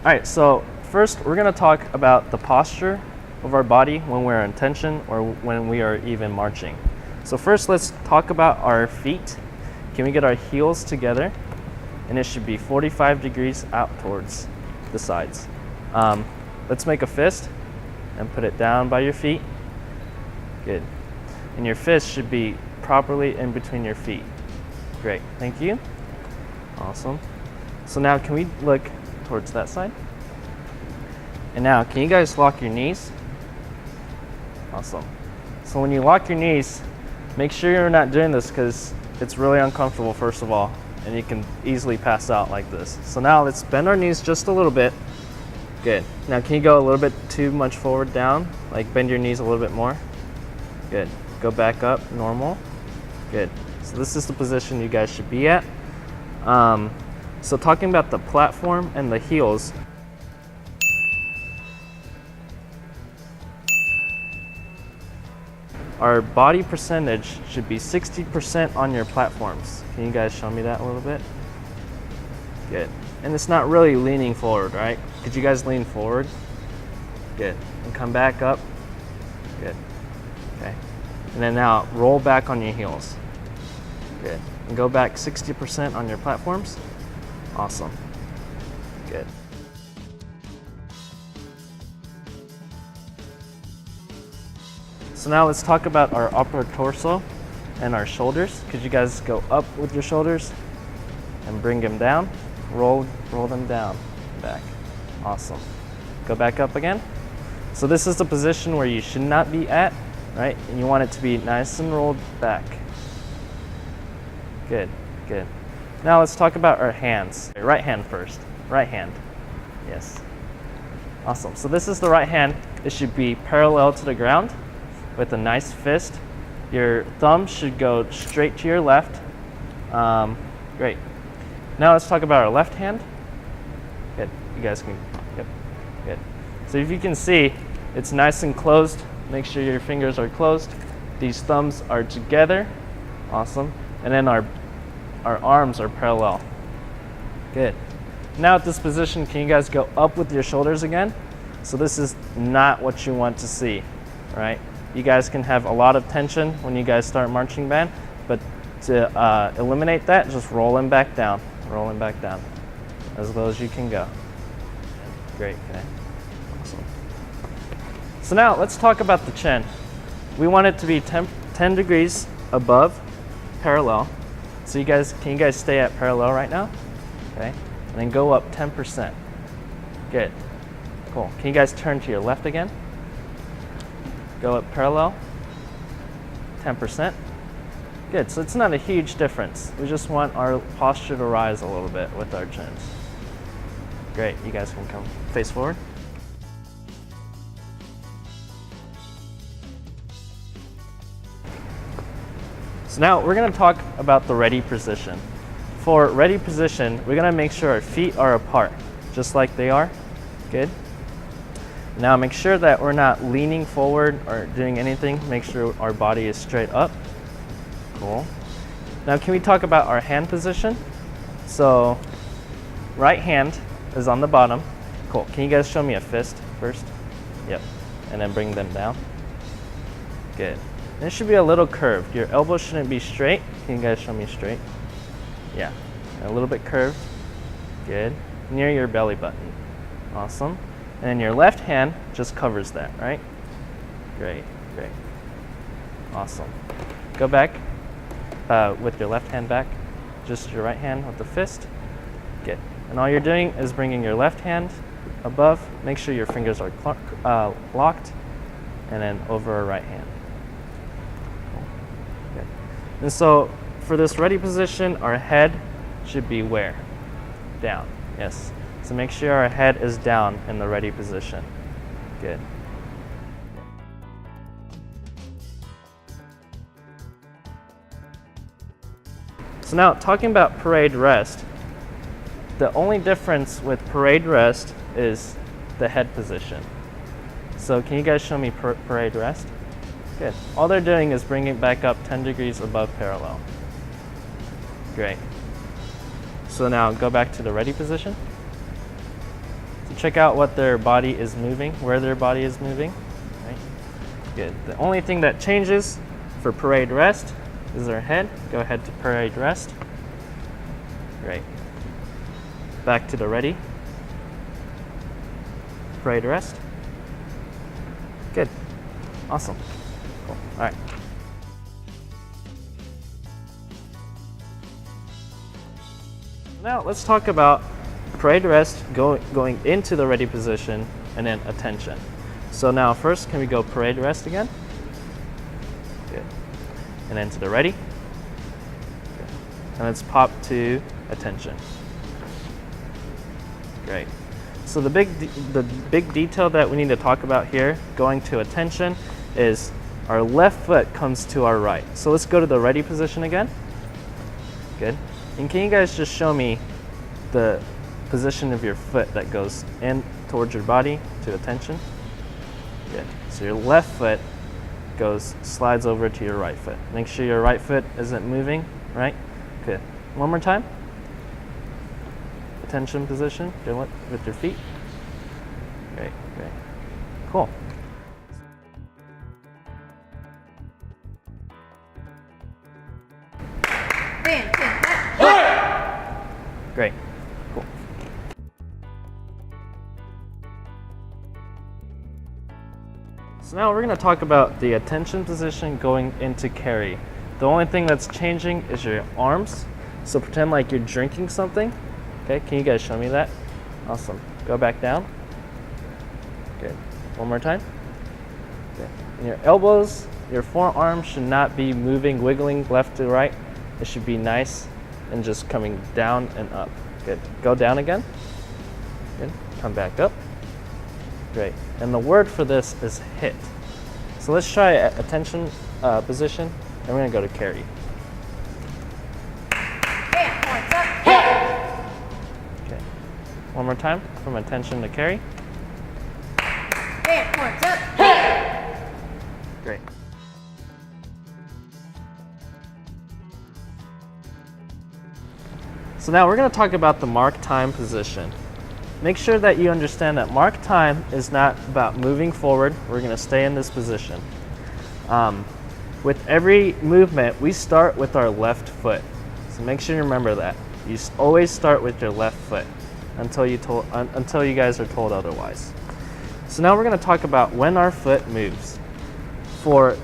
All right, so first we're gonna talk about the posture of our body when we're in tension or when we are even marching. So first let's talk about our feet. Can we get our heels together? And it should be 45 degrees out towards the sides. Let's make a fist and put it down by your feet. Good. And your fist should be properly in between your feet. Great, thank you. Awesome. So now can we look towards that side? And now, can you guys lock your knees? Awesome. So when you lock your knees, make sure you're not doing this because it's really uncomfortable, first of all, and you can easily pass out like this. So now let's bend our knees just a little bit. Good. Now can you go a little bit too much forward down? Like bend your knees a little bit more. Good. Go back up, normal. Good. So this is the position you guys should be at. So talking about the platform and the heels, our body percentage should be 60% on your platforms. Can you guys show me that a little bit? Good. And it's not really leaning forward, right? Could you guys lean forward? Good. And come back up. Good. Okay. And then now roll back on your heels. Good. And go back 60% on your platforms. Awesome. Good. So now let's talk about our upper torso and our shoulders. Could you guys go up with your shoulders and bring them down? Roll them down, back. Awesome. Go back up again. So this is the position where you should not be at, right? And you want it to be nice and rolled back. Good, good. Now let's talk about our hands. Right hand first. Right hand. Yes. Awesome. So this is the right hand. It should be parallel to the ground with a nice fist. Your thumb should go straight to your left. Great. Now let's talk about our left hand. Good. You guys can, yep. Good. So if you can see, it's nice and closed. Make sure your fingers are closed. These thumbs are together. Awesome. And then our arms are parallel. Good. Now at this position, can you guys go up with your shoulders again? So this is not what you want to see, right? You guys can have a lot of tension when you guys start marching band, but to eliminate that, just rolling back down as low as you can go. Great, okay, awesome. So now let's talk about the chin. We want it to be 10 degrees above parallel. So can you guys stay at parallel right now? Okay, and then go up 10%. Good, cool. Can you guys turn to your left again? Go up parallel, 10%. Good, so it's not a huge difference. We just want our posture to rise a little bit with our chins. Great, you guys can come face forward. So now we're gonna talk about the ready position. For ready position, we're gonna make sure our feet are apart, just like they are. Good. Now make sure that we're not leaning forward or doing anything. Make sure our body is straight up. Cool. Now can we talk about our hand position? So right hand is on the bottom. Cool. Can you guys show me a fist first? Yep. And then bring them down. Good. And it should be a little curved. Your elbow shouldn't be straight. Can you guys show me straight? Yeah. And a little bit curved. Good. Near your belly button. Awesome. And then your left hand just covers that, right? Great, great. Awesome. Go back with your left hand back, just your right hand with the fist. Good. And all you're doing is bringing your left hand above. Make sure your fingers are locked, and then over our right hand. Cool. Good. And so for this ready position, our head should be where? Down. Yes. So make sure our head is down in the ready position. Good. So now talking about parade rest, the only difference with parade rest is the head position. So can you guys show me parade rest? Good. All they're doing is bringing it back up 10 degrees above parallel. Great. So now go back to the ready position. So check out what their body is moving, where their body is moving. Right. Good. The only thing that changes for parade rest is their head. Go ahead to parade rest. Great. Back to the ready. Parade rest. Good. Awesome. Cool. All right. Now let's talk about parade rest going into the ready position and then attention. So now first, can we go parade rest again? Good. And then to the ready. Good. And let's pop to attention. Great. So the big detail that we need to talk about here, going to attention, is our left foot comes to our right. So let's go to the ready position again. Good. And can you guys just show me the position of your foot that goes in towards your body to attention? Good. So your left foot slides over to your right foot. Make sure your right foot isn't moving, right? Good. One more time. Attention position. Good. With your feet. Great, great. Cool. Great. Cool. So now we're going to talk about the attention position going into carry. The only thing that's changing is your arms. So pretend like you're drinking something. Okay, can you guys show me that? Awesome. Go back down. Good. One more time. Good. And your elbows, your forearms should not be moving, wiggling left to right. It should be nice and just coming down and up. Good. Go down again. Good. Come back up. Great. And the word for this is hit. So let's try attention position, and we're going to go to carry. Okay. One more time from attention to carry. Great. So now we're going to talk about the mark time position. Make sure that you understand that mark time is not about moving forward. We're going to stay in this position. With every movement, we start with our left foot. So make sure you remember that. You always start with your left foot until you guys are told otherwise. So now we're going to talk about when our foot moves. For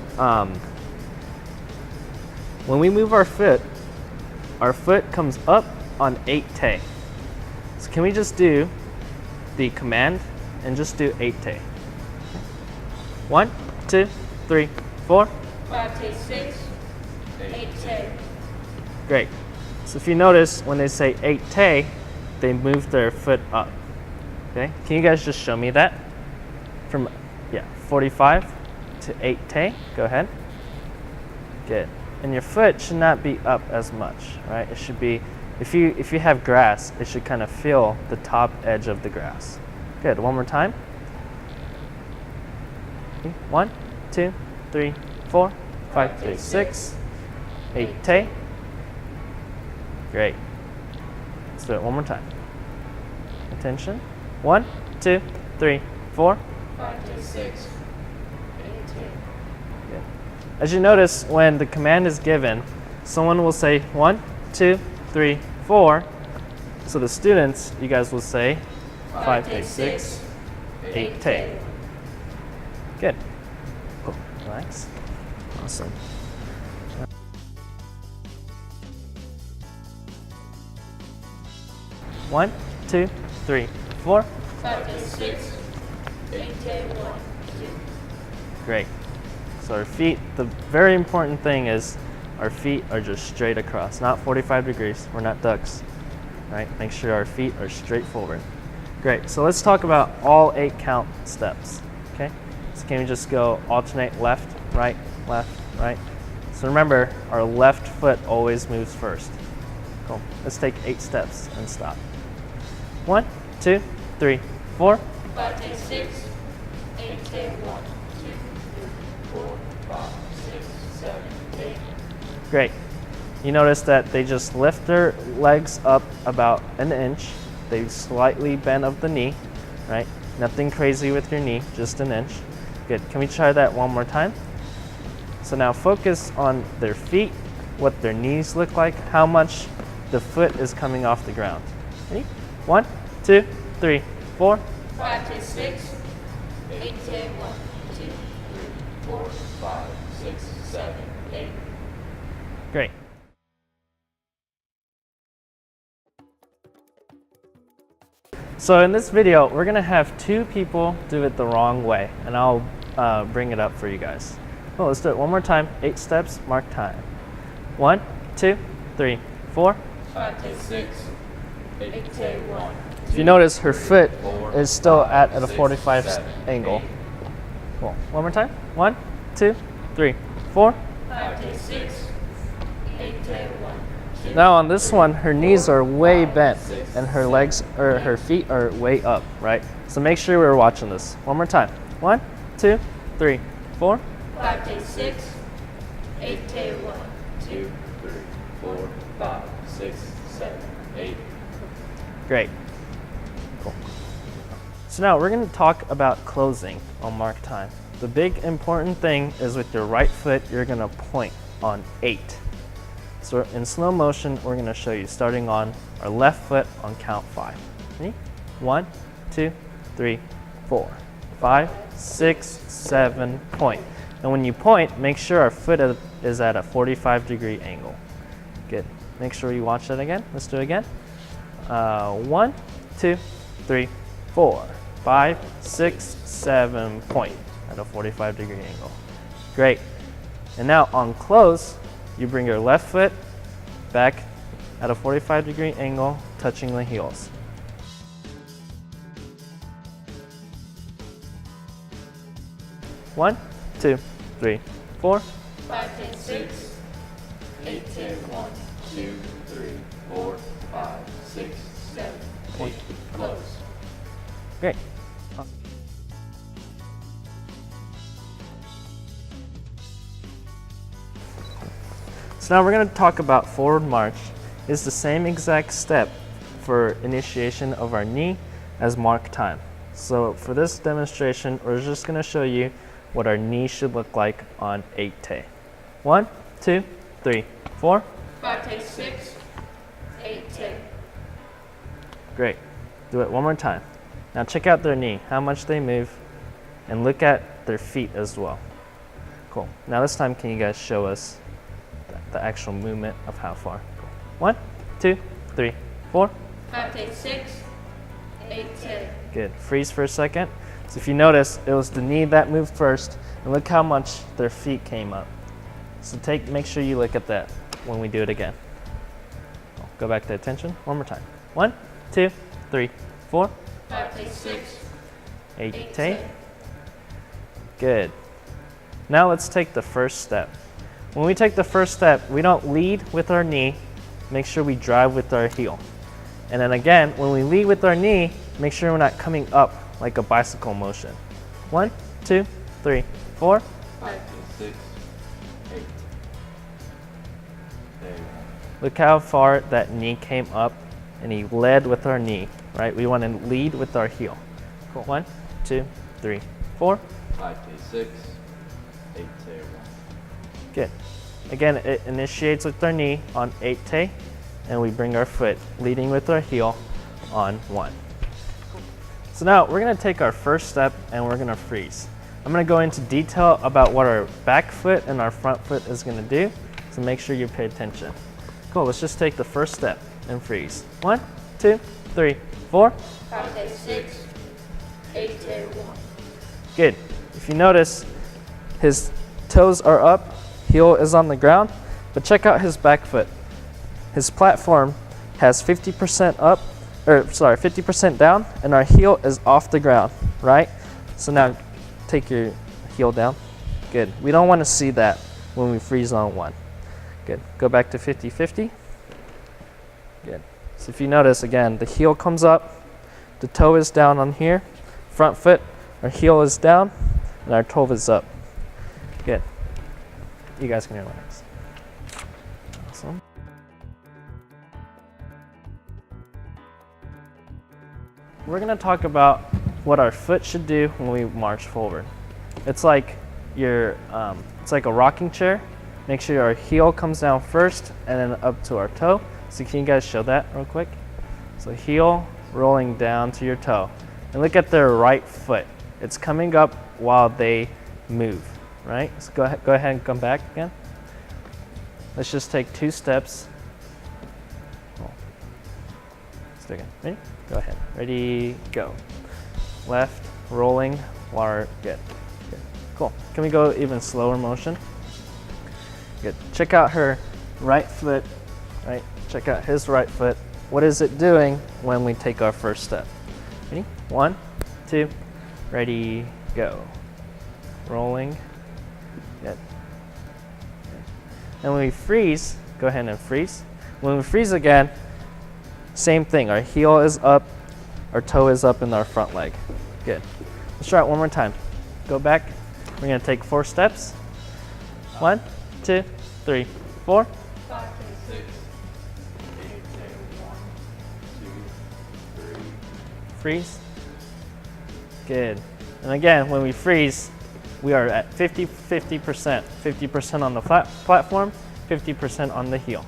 when we move our foot comes up on 8-te. So can we just do the command and just do 8-te? 1, 2, 3, 4. 5-te, 6, 8-te. Great. So if you notice, when they say 8-te, they move their foot up. Okay. Can you guys just show me that? From 45 to 8-te. Go ahead. Good. And your foot should not be up as much, right? It should be, if you have grass, it should kind of feel the top edge of the grass. Good. One more time. 1, 2, 3, 4, 5, 6, 8-te. Great. Let's do it one more time. Attention. 1, 2, 3, 4, 5, 6, 8-te. Good. As you notice, when the command is given, someone will say 1, 2, 3, 4. So the students, you guys will say 5-te, 6, 8-te. Good. Cool. Relax. Awesome. 1, 2, 3, 4. 5-te, 6, 8-te, 1, 2. Great. So our feet, the very important thing is our feet are just straight across, not 45 degrees. We're not ducks, right? Make sure our feet are straight forward. Great. So let's talk about all 8 count steps, okay? So can we just go alternate left, right, right? So remember, our left foot always moves first. Cool. Let's take 8 steps and stop. 1, 2, 3, 4. 5-te, 6, 8-te, 1, 2, 3, 4, 5, 6, 7, 8. Great. you notice that they just lift their legs up about an inch. They slightly bend of the knee, right? Nothing crazy with your knee, just an inch. Good. Can we try that one more time? So now focus on their feet, what their knees look like, how much the foot is coming off the ground. Ready? 1, 2, 3, 4. 5 to 6, 8 to 1, 2, 3, 4, 5, 6, 7, 8. Great. So in this video, we're gonna have 2 people do it the wrong way, and I'll bring it up for you guys. Well, let's do it one more time. 8 steps, mark time. 1, 2, 3, 4. 5 to 6, 8 to 1. If you notice, her foot is still at a 45 angle. Cool. One more time. 1, 2, 3, 4. 5 to 6, 8 to 1. Now on this one, her knees are way bent and her legs or her feet are way up, right? So make sure we're watching this. One more time. 1, 2, 3, 4. 5 to 6, 8 to 1, 2, 3, 4, 5, 6, 7, 8. Great. Cool. So now we're going to talk about closing on mark time. The big important thing is with your right foot, you're going to point on 8. So in slow motion, we're going to show you starting on our left foot on count 5. Ready? 1, 2, 3, 4, 5, 6, 7, point. And when you point, make sure our foot is at a 45-degree angle. Good. Make sure you watch that again. Let's do it again. 1, 2, 3, 4, 5, 6, 7, point at a 45-degree angle. Great. And now on close, you bring your left foot back at a 45-degree angle, touching the heels. One, 2, 3, 4. 5 to 6, 8 to 1, 2, 3, 4, 5, 6, 7, 8. Close. Great. So now we're going to talk about forward march. It's the same exact step for initiation of our knee as mark time. So for this demonstration, we're just going to show you what our knee should look like on 8-te. 1, 2, 3, 4. 5 to 6, 8 to. Great. Do it one more time. Now check out their knee, how much they move, and look at their feet as well. Cool. Now this time, can you guys show us the actual movement of how far? Cool. 1, 2, 3, 4. 5 to 6, 8 to. Good. Freeze for a second. So if you notice, it was the knee that moved first, and look how much their feet came up. So make sure you look at that when we do it again. Cool. Go back to attention. One more time. 1, 2, 3, 4. 5 to 6, 8-te. Good. Now let's take the first step. When we take the first step, we don't lead with our knee. Make sure we drive with our heel. And then again, when we lead with our knee, make sure we're not coming up like a bicycle motion. 1, 2, 3, 4. 5 to 6, 8. Look how far that knee came up, and he led with our knee, right? We want to lead with our heel. Cool. 1, 2, 3, 4. 5 to 6, 8 to 1. Good. Again, it initiates with our knee on 8-te, and we bring our foot leading with our heel on 1. So now we're going to take our first step and we're going to freeze. I'm going to go into detail about what our back foot and our front foot is going to do, so make sure you pay attention. Cool, let's just take the first step and freeze. 1, 2, 3, 4. 5 to 6, 8 to 1. Good. If you notice, his toes are up, heel is on the ground, but check out his back foot. His platform has 50% up, 50% down, and our heel is off the ground, right? So now take your heel down. Good. We don't want to see that when we freeze on 1. Good. Go back to 50-50. Good. So if you notice, again, the heel comes up, the toe is down on here, front foot, our heel is down, and our toe is up. Good. You guys can relax. Awesome. we're gonna talk about what our foot should do when we march forward. It's like it's like a rocking chair. Make sure our heel comes down first and then up to our toe. So can you guys show that real quick? So heel rolling down to your toe. And look at their right foot. It's coming up while they move, right? So go ahead and come back again. Let's just take 2 steps. Stick it. Ready? Go ahead. Ready, go. Left, rolling, water, good. Good. Cool. Can we go even slower motion? Good. Check out her right foot, right? Check out his right foot. What is it doing when we take our first step? Ready? 1, 2, ready, go. Rolling, good. And when we freeze, go ahead and freeze. When we freeze again, same thing. Our heel is up, our toe is up in our front leg. Good. Let's try it one more time. Go back. We're going to take 4 steps. 1, 2, 3, 4. 5, 6, 8, 1, 2, 3. Freeze. Good. And again, when we freeze, we are at 50%. 50% on the platform, 50% on the heel.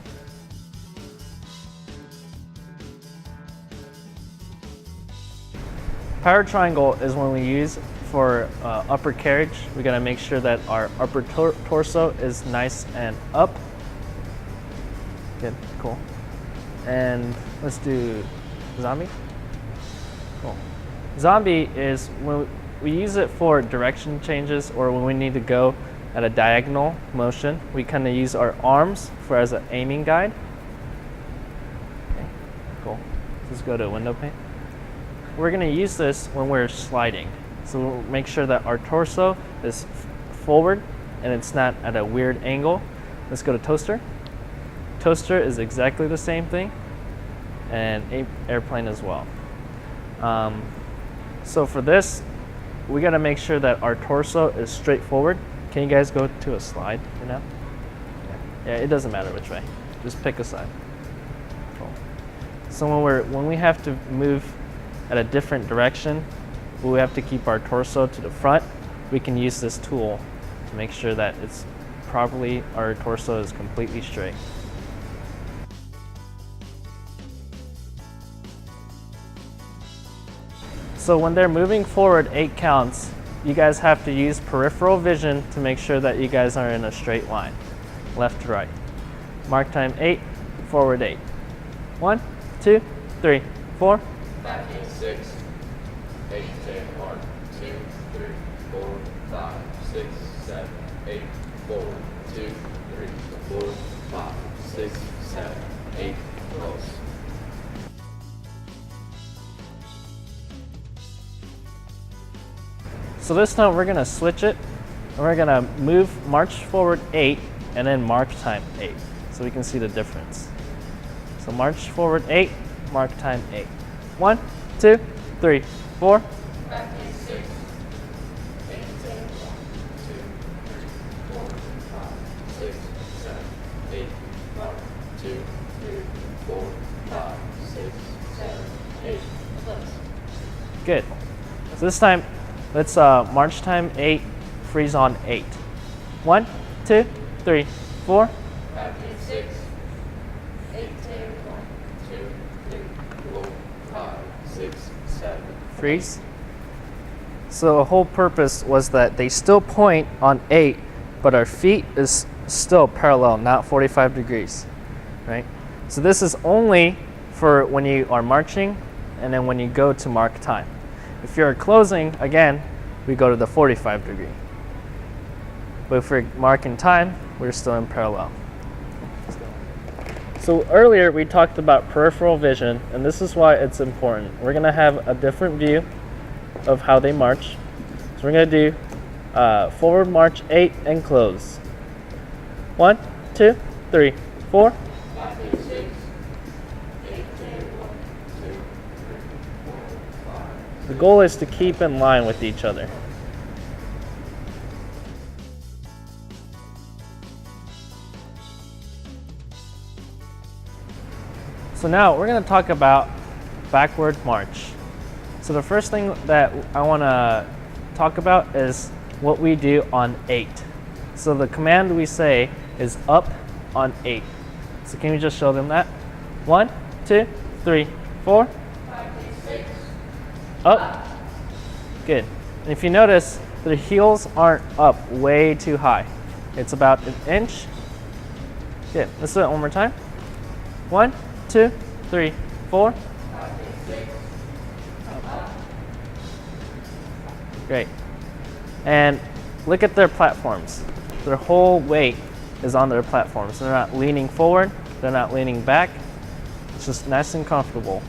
Power triangle is when we use for upper carriage. We gotta make sure that our upper torso is nice and up. Good, cool. And let's do zombie. Cool. Zombie is when we use it for direction changes or when we need to go at a diagonal motion. We kind of use our arms for as an aiming guide. Okay, cool. Let's go to window pane. We're going to use this when we're sliding. So we'll make sure that our torso is forward and it's not at a weird angle. Let's go to toaster. Toaster is exactly the same thing, and airplane as well. So for this, we got to make sure that our torso is straight forward. Can you guys go to a slide for now? Yeah, it doesn't matter which way. Just pick a side. Cool. So when we have to move at a different direction, we have to keep our torso to the front. We can use this tool to make sure that it's properly, our torso is completely straight. So when they're moving forward 8 counts, you guys have to use peripheral vision to make sure that you guys are in a straight line, left to right. Mark time 8, forward 8. 1, 2, 3, 4. Back in 6, 8, 10, 1, 2, 3, 4, 5, 6, 7, 8, forward, 2, 3, 4, 5, 6, 7, 8, close. So this time we're gonna switch it, and we're gonna march forward 8, and then mark time 8, so we can see the difference. So march forward 8, mark time 8. 1, 2, 3, 4. Back in 6, 8, 10, 1, 2, 3, 4, 5, 6, 7, 8, 1, 2, 3, 4, 5, 6, 7, 8, close. Good. So this time, let's march time 8, freeze on 8. 1, 2, 3, 4. Back in 6, 8, 10, 1, 2, 3, 4, 5, 6, 7. Freeze. So the whole purpose was that they still point on 8, but our feet is still parallel, not 45 degrees, right? So this is only for when you are marching and then when you go to mark time. If you're closing, again, we go to the 45 degree. But if we're marking time, we're still in parallel. So earlier we talked about peripheral vision, and this is why it's important. We're gonna have a different view of how they march. So we're gonna do forward march 8 and close. 1, 2, 3, 4. Back in 6, 8, 10, 1, 2, 3, 4, 5. The goal is to keep in line with each other. So now we're going to talk about backward march. So the first thing that I want to talk about is what we do on 8. So the command we say is up on 8. So can you just show them that? 1, 2, 3, 4. 5, 6. Up. Good. And if you notice, the heels aren't up way too high. It's about an inch. Good. Let's do it one more time. 1, 2, 3, 4. 5, 6. Up. Great. And look at their platforms. Their whole weight is on their platforms. They're not leaning forward. They're not leaning back. It's just nice and comfortable.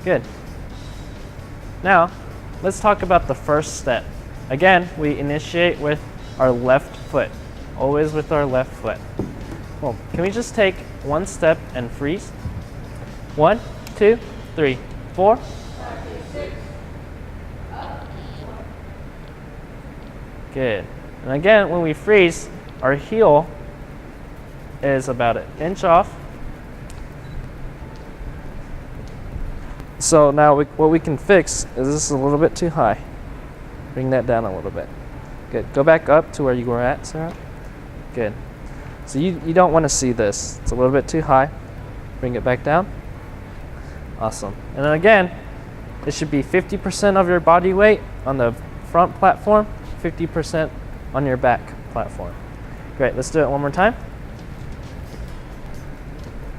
Good. Now, let's talk about the first step. Again, we initiate with our left foot. Always with our left foot. Cool. Can we just take one step and freeze? 1, 2, 3, 4. 5, 6. Good. And again, when we freeze, our heel is about an inch off. So now what we can fix is this is a little bit too high. Bring that down a little bit. Good. Go back up to where you were at, Sarah. Good. So you don't want to see this. It's a little bit too high. Bring it back down. Awesome. And then again, it should be 50% of your body weight on the front platform, 50% on your back platform. Great. Let's do it one more time.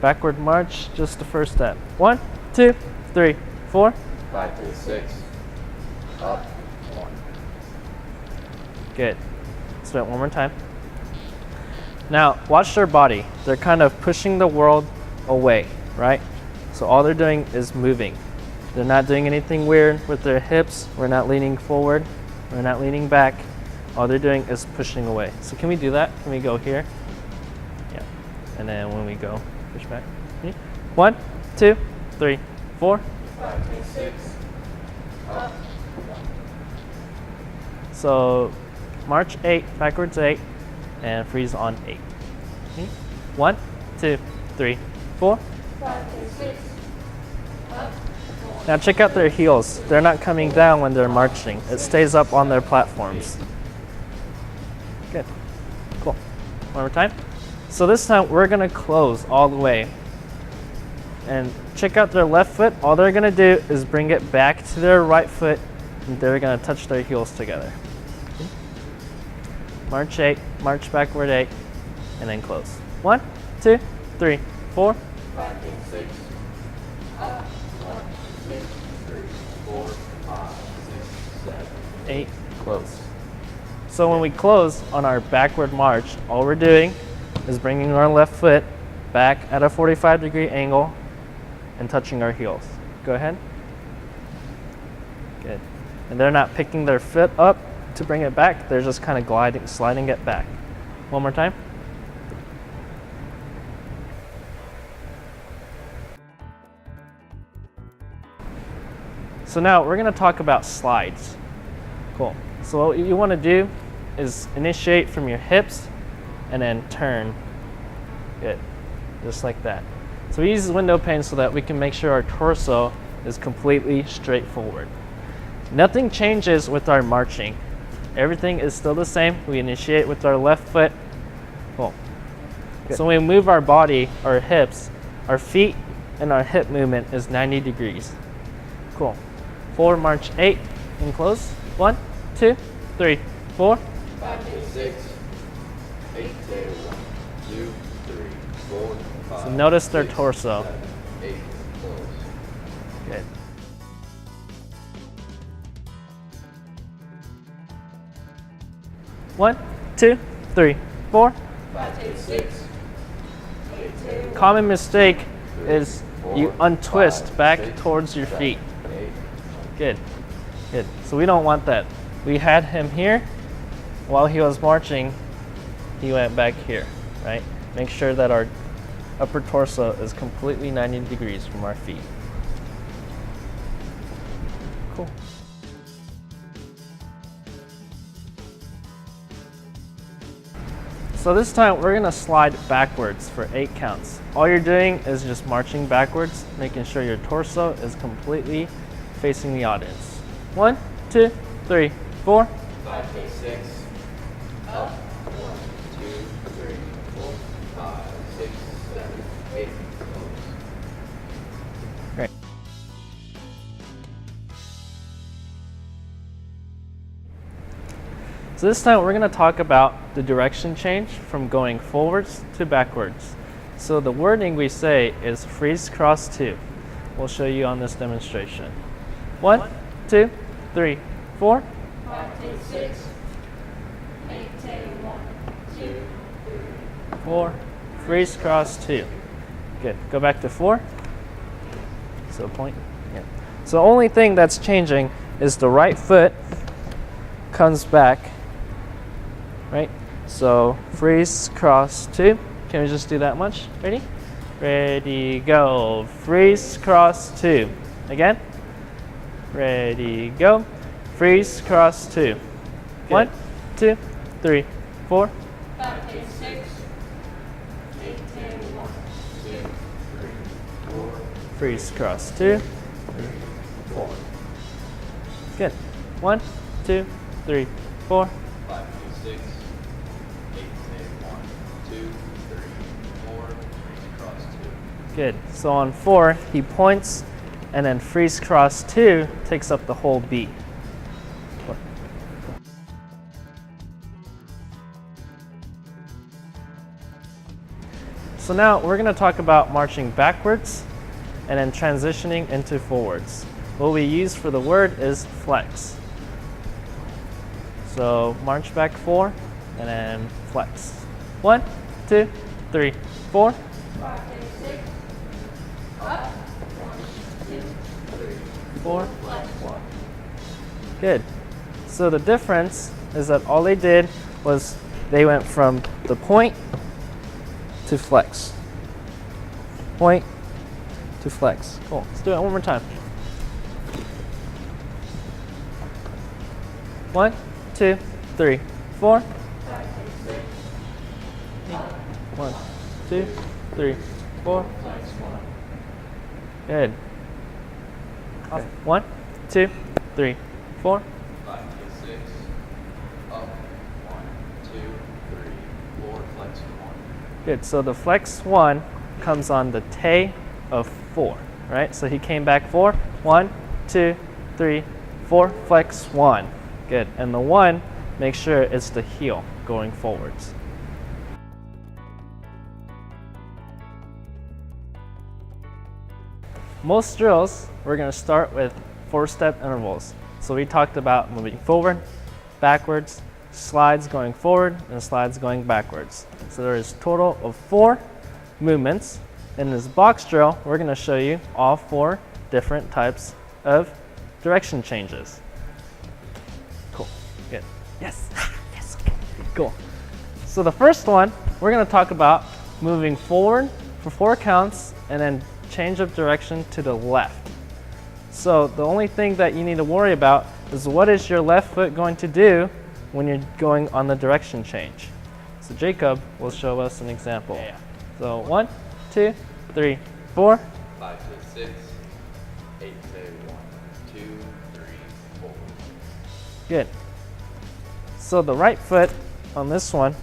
Backward march, just the first step. 1, 2, 3, 4. 5, 6. Up. 1. Good. Let's do it one more time. Now, watch their body. They're kind of pushing the world away, right? So all they're doing is moving. They're not doing anything weird with their hips. We're not leaning forward. We're not leaning back. All they're doing is pushing away. So can we do that? Can we go here? Yeah. And then when we go, push back. 1, 2, 3, 4. 5, 6. Up. So march 8, backwards 8, and freeze on 8. 1, 2, 3, 4. 5, 6. Up. Now check out their heels. They're not coming down when they're marching. It stays up on their platforms. Good. Cool. One more time. So this time we're going to close all the way. And check out their left foot. All they're going to do is bring it back to their right foot, and they're going to touch their heels together. March 8, march backward 8, and then close. 1, 2, 3, 4. 5, 6. Up. 1, 2, 3, 4, 5, 6, 7, 8, close. So when we close on our backward march, all we're doing is bringing our left foot back at a 45-degree angle and touching our heels. Go ahead. Good. And they're not picking their foot up to bring it back. They're just kind of sliding it back. One more time. So now we're going to talk about slides. Cool. So what you want to do is initiate from your hips and then turn. Good. Just like that. So we use window pane so that we can make sure our torso is completely straight forward. Nothing changes with our marching. Everything is still the same. We initiate with our left foot. Cool. Good. So when we move our body, our hips, our feet, and our hip movement is 90 degrees. Cool. Forward march 8 and close. 1, 2, 3, 4. 5, 6. 8, 1, 2, 3, 4, 5. So notice their 6, torso. 7, 8, close. Good. One, 2, 3, 4. 5, 6. 8, Common mistake is you untwist back towards your feet. 8. Good, good. So we don't want that. We had him here. While he was marching, he went back here, right? Make sure that our upper torso is completely 90 degrees from our feet. Cool. So this time we're gonna slide backwards for 8 counts. All you're doing is just marching backwards, making sure your torso is completely facing the audience. 1, 2, 3, 4. 5 to 6. Up. 1, 2, 3, 4, 5, 6, 7, 8. Close. Great. So this time we're going to talk about the direction change from going forwards to backwards. So the wording we say is freeze cross 2. We'll show you on this demonstration. 1, 2, 3, 4. 5 to 6, 8 to 1, 2, 4. Freeze cross 2. Good. Go back to 4. So point. Yeah. So the only thing that's changing is the right foot comes back. Right? So freeze cross 2. Can we just do that much? Ready? Ready, go. Freeze cross 2. Again. Ready, go. Freeze cross 2. 1, 2, 3, 4. 5 to 6, 8 to 1, 2, Freeze cross 2. 4. Good. 1, 2, 3, 4. 5 to 6. 8 to 1, 2, 3, 4. Freeze cross 2. Good. So on 4, he points, and then freeze cross 2 takes up the whole beat. So now we're going to talk about marching backwards and then transitioning into forwards. What we use for the word is flex. So march back 4 and then flex. 1, 2, 3, 4. 5 to 6, up, 1, 2, 3, 4, 1. Good. So the difference is that all they did was they went from the point to flex. Point to flex. Cool. Let's do it one more time. 1, 2, 3, 4. 1, 2, 3, 4. Good. Awesome. 1, 2, 3, 4. 5 to 6. Up. 1, 2, 3, 4. Flex 1. Good. So the flex 1 comes on the te of 4, right? So he came back 4. 1, 2, 3, 4. Flex 1. Good. And the 1, make sure it's the heel going forwards. Most drills, we're going to start with 4-step intervals. So we talked about moving forward, backwards, slides going forward, and slides going backwards. So there is a total of 4 movements. In this box drill, we're going to show you all 4 different types of direction changes. Cool. Good. Yes. Yes. Okay. Cool. So the first one, we're going to talk about moving forward for 4 counts and then change of direction to the left. So the only thing that you need to worry about is what is your left foot going to do when you're going on the direction change. So Jacob will show us an example. Yeah. So 1, 2, 3, 4. 5 to 6. 8 to 1, 2, 3, 4. Good. So the right foot on this one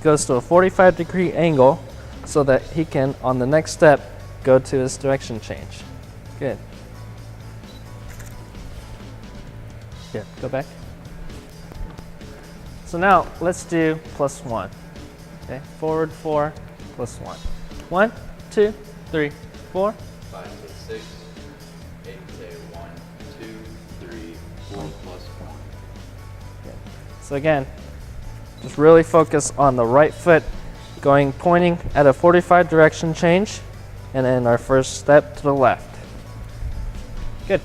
goes to a 45-degree angle so that he can, on the next step, go to his direction change. Good. Good. Go back. So now let's do plus 1. Okay. Forward 4 plus 1. 1, 2, 3, 4. 5 to 6. 8 to 1, 2, 3, 4 plus 1. Good. So again, just really focus on the right foot pointing at a 45 direction change, and then our first step to the left. Good.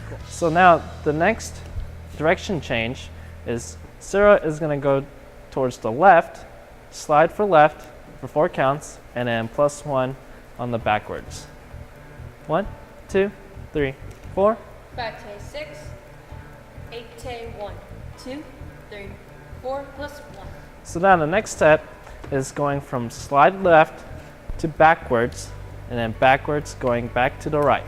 Cool. So now the next direction change is Sarah is going to go towards the left, slide for left for 4 counts, and then plus 1 on the backwards. 1, 2, 3, 4. 5 to 6, 8 to 1, 2, 3, 4 plus 1. So now the next step is going from slide left to backwards, and then backwards going back to the right.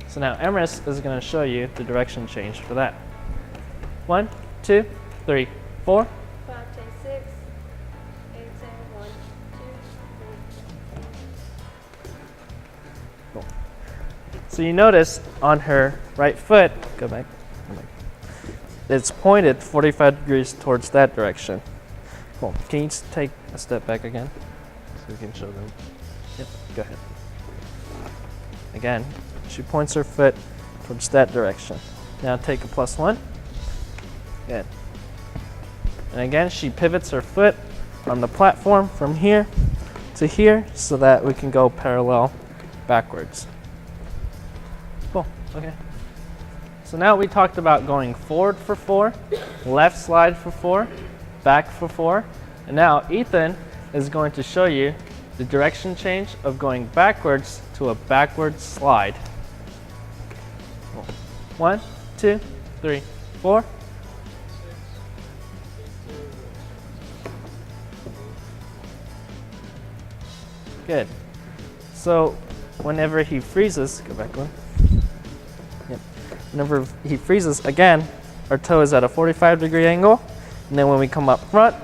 So now Emrys is going to show you the direction change for that. 1, 2, 3, 4. 5, 10, 6, 8, 10, 1, 2, 3. Cool. So you notice on her right foot, go back, it's pointed 45 degrees towards that direction. Cool. Can you just take a step back again so we can show them? Yep, go ahead. Again, she points her foot towards that direction. Now take a +1. Good. And again, she pivots her foot on the platform from here to here so that we can go parallel backwards. Cool, okay. So now we talked about going forward for 4, left slide for 4, back for 4, and now Ethan is going to show you the direction change of going backwards to a backwards slide. 1, 2, 3, 4. Good. So whenever he freezes, go back one. Yep. Whenever he freezes, again, our toe is at a 45-degree angle, and then when we come up front,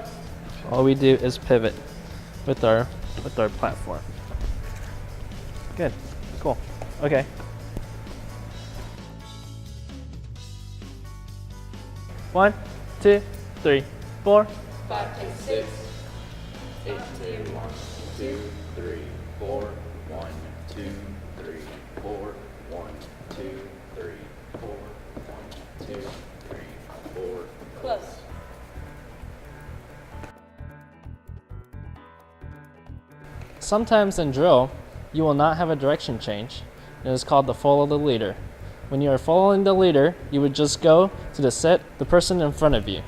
all we do is pivot with our platform. Good. Cool. Okay. One, 2, 3, 4. 5, 10, 6, 8, 10, 1, 2, 3, 4, 1, 2, 3, 4, 1, 2, 3, 4, 1, 2, 3, 4. Close. Sometimes in drill, you will not have a direction change. It is called the follow the leader. When you are following the leader, you would just go to the person in front of you.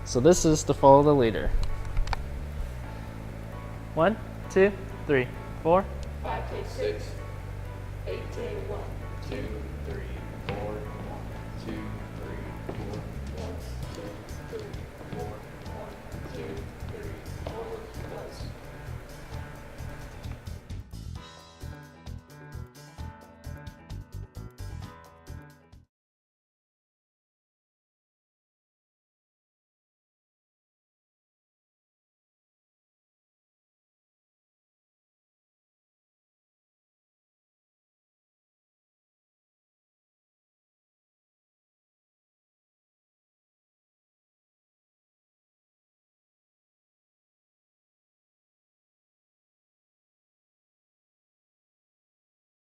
So this is the follow the leader. 1, 2, 3, 4. 5, 10, 6, 8, 10, 1, 2,